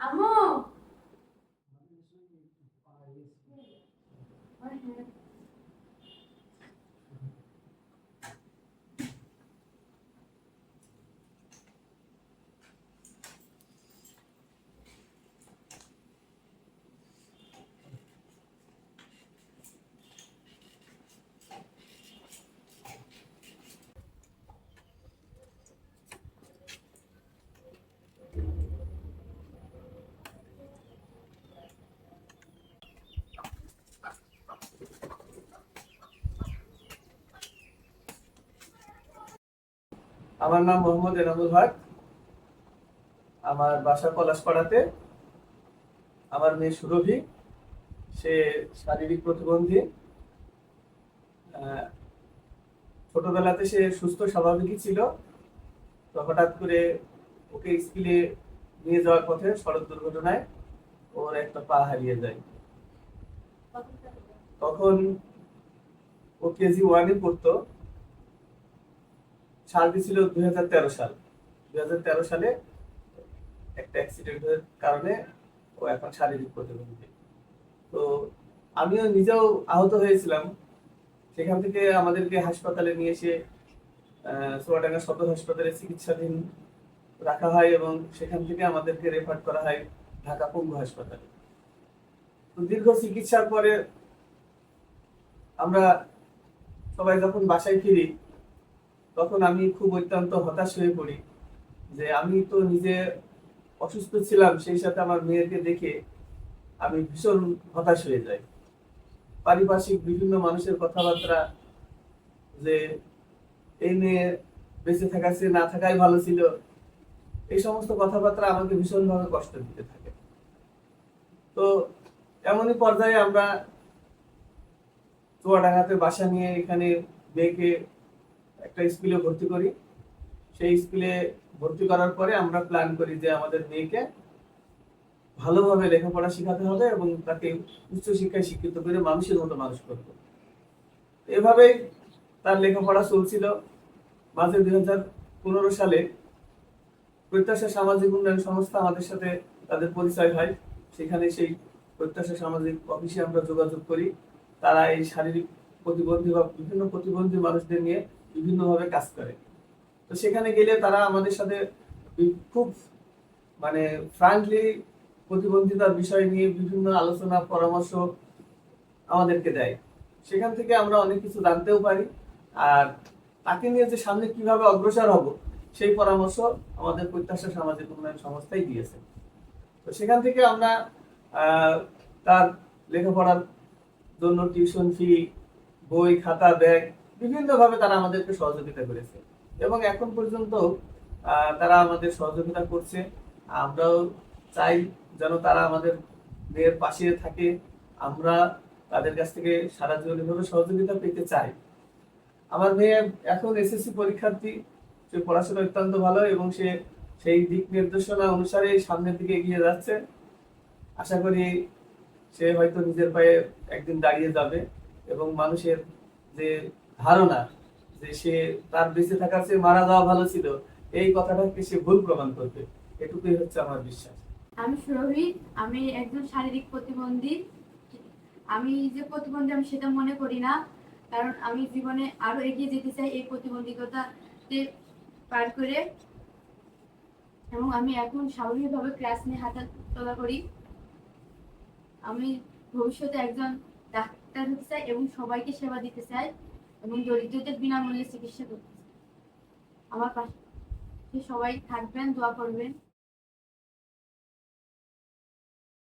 আম্মু আমার নাম মোহাম্মদ এনামুল হক। আমার বাসা পলাশপাড়াতে। আমার মেয়ে সুরভি, সে শারীরিক প্রতিবন্ধী। আহ, ছোটবেলাতে সে সুস্থ স্বাভাবিকই ছিল। তো হঠাৎ করে ওকে স্কুলে নিয়ে যাওয়ার পথে সড়ক দুর্ঘটনায় ওর একটা পা হারিয়ে যায়। তখন ও কেজি 1-এ পড়তো। সালটি ছিল 2013 সাল। 2013 সালে একটা অ্যাক্সিডেন্টের কারণে ও এখন শারীরিক প্রতিবন্ধী। তো আমিও নিজেও আহত হয়েছিলাম। সেখান থেকে আমাদেরকে হাসপাতালে নিয়ে এসে চুয়াডাঙ্গা সদর হাসপাতালে চিকিৎসাধীন রাখা হয় এবং সেখান থেকে আমাদেরকে রেফার করা হয় ঢাকা পঙ্গু হাসপাতালে। তো দীর্ঘ চিকিৎসার পরে আমরা সবাই যখন বাসায় ফিরি, তখন আমি খুব অত্যন্ত হতাশ হয়ে পড়ি যে আমি তো নিজে অসুস্থ ছিলাম, সেই সাথে আমার মেয়েকে দেখে আমি ভীষণ হতাশ হয়ে যাই। পারিপার্শ্বিক বিভিন্ন মানুষের কথাবার্তা যে এই মেয়ে বেঁচে থাকার চেয়ে না থাকাই ভালো ছিল, এই সমস্ত কথাবার্তা আমাকে ভীষণভাবে কষ্ট দিতে থাকে। তো এমনই পর্যায়ে আমরা চুয়াডাঙ্গাতে বাসা নিয়ে এখানে মেয়েকে একটা স্কুলে ভর্তি করি। সেই স্কুলে ভর্তি করার পরে আমরা প্ল্যান করি যে আমাদের মেয়েকে ভালোভাবে লেখাপড়া শেখাতে হবে এবং তাকে উচ্চশিক্ষায় শিক্ষিত করে মানুষের মতো মানুষ করবো। এভাবেই তার লেখাপড়া চলছিল। মাঝে 2015 সালে প্রত্যাশা সামাজিক উন্নয়ন সংস্থা আমাদের সাথে তাদের পরিচয় হয়। সেখানে সেই প্রত্যাশা সামাজিক অফিসে আমরা যোগাযোগ করি। তারা এই শারীরিক প্রতিবন্ধী বা বিভিন্ন প্রতিবন্ধী মানুষদের নিয়ে বিভিন্নভাবে কাজ করে। তো সেখানে গেলে তারা আমাদের সাথে খুব মানে ফ্রাঙ্কলি প্রতিবন্ধিতার বিষয় নিয়ে বিভিন্ন আলোচনা পরামর্শ আমাদেরকে দেয়। সেখান থেকে আমরা অনেক কিছু জানতেও পারি। আর তাকে নিয়ে যে সামনে কিভাবে অগ্রসর হব, সেই পরামর্শ আমাদের প্রত্যাশা সামাজিক উন্নয়ন সংস্থাই দিয়েছে। তো সেখান থেকে আমরা তার লেখাপড়ার জন্য টিউশন ফি, বই, খাতা, ব্যাগ বিভিন্নভাবে তারা আমাদেরকে সহযোগিতা করেছে এবং এখন পর্যন্ত তারা আমাদের সহযোগিতা করছে। আমরাও চাই যেন তারা আমাদের মেয়ের পাশে থাকে। আমরা তাদের কাছ থেকে সারা জীবনভাবে সহযোগিতা পেতে চাই। আমার মেয়ে এখন এসএসসি পরীক্ষার্থী। সে পড়াশোনা অত্যন্ত ভালো এবং সে সেই দিক নির্দেশনা অনুসারে সামনের দিকে এগিয়ে যাচ্ছে। আশা করি সে হয়তো নিজের পায়ে একদিন দাঁড়িয়ে যাবে এবং মানুষের যে ধারণা যে সে তার বেঁচে থাকার চেয়ে মারা যাওয়া ভালো ছিল, এই কথাটাকে সে ভুল প্রমাণ করবে। এটুকুই হচ্ছে আমার বিশ্বাস। আমি সুরভি। আমি একজন শারীরিক প্রতিবন্ধী। আমি যে প্রতিবন্ধী আমি সেটা মনে করি না, কারণ আমি জীবনে আরো এগিয়ে যেতে চাই এই প্রতিবন্ধকতাতে পার করে। এবং আমি এখন স্বাভাবিকভাবে ক্লাস নিয়ে হাঁটা চলা করি। আমি ভবিষ্যতে একজন ডাক্তার হতে চাই এবং সবাইকে সেবা দিতে চাই এবং দরিদ্রদের বিনামূল্যে চিকিৎসা করতে চাই। আমার পাশে সবাই থাকবেন, দোয়া করবেন।